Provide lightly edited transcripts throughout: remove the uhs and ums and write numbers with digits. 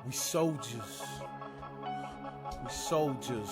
We soldiers. We soldiers.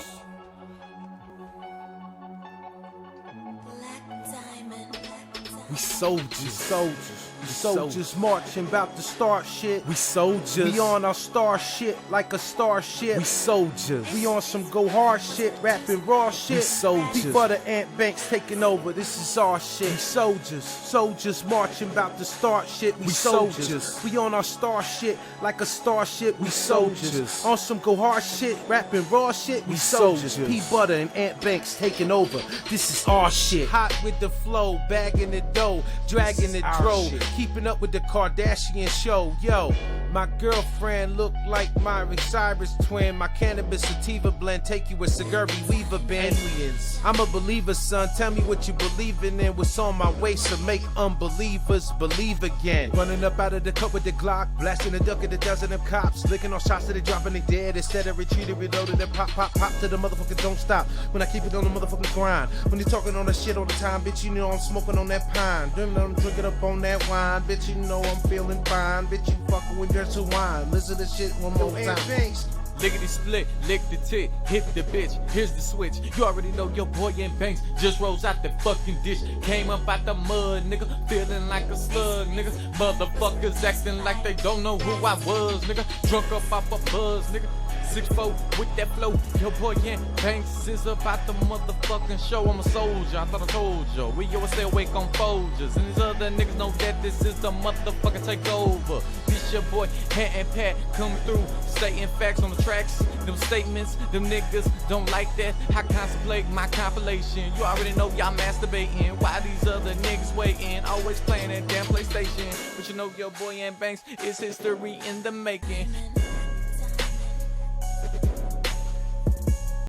We soldiers. We soldiers marching about to start shit. We soldiers. We on our star shit like a starship. We soldiers. We on some go hard shit, rapping raw shit. We soldiers. Big Butter Ant Banks taking over. This is our shit. We soldiers. Soldiers marching about to start shit. We soldiers. We on our star shit like a starship. We soldiers. On some go hard shit, rapping raw shit. We soldiers. P Butter and Ant Banks taking over. This is our shit. Hot with the flow, bagging the dough, dragging the drove. Keeping up with the Kardashian show, yo. My girlfriend look like Miley Cyrus twin. My cannabis sativa blend take you where Sigourney Weaver been. Aliens. I'm a believer, son. Tell me what you believing in. What's on my way, so make unbelievers believe again. Running up out of the cup with the Glock, blasting the duck at the dozen of cops, licking on shots that they dropping they dead. Instead of retreating, reloaded, and pop, pop, pop to the motherfucker. Don't stop when I keep it on the motherfucking grind. When you talking on that shit all the time, bitch, you know I'm smoking on that pine. Them I'm drinking up on that wine, bitch. You know I'm feeling fine, bitch. You fucking with dirt to wine. Listen to shit one more time. Lickety split, lick the tit, hit the bitch, here's the switch. You already know your boy Ant Banks just rose out the fucking dish. Came up out the mud, nigga, feeling like a slug, nigga. Motherfuckers acting like they don't know who I was, nigga. Drunk up off a buzz, nigga. 6'4" with that flow. Your boy Ant Banks is about the motherfucking show. I'm a soldier, I thought I told you. We always stay awake on Folgers, and these other niggas know that this is the motherfucking takeover. This your boy Ant and Pat coming through, stating facts on the tracks. Them statements, them niggas don't like that. I contemplate my compilation. You already know y'all masturbating. Why these other niggas waiting? Always playing that damn PlayStation. But you know your boy Ant Banks is history in the making.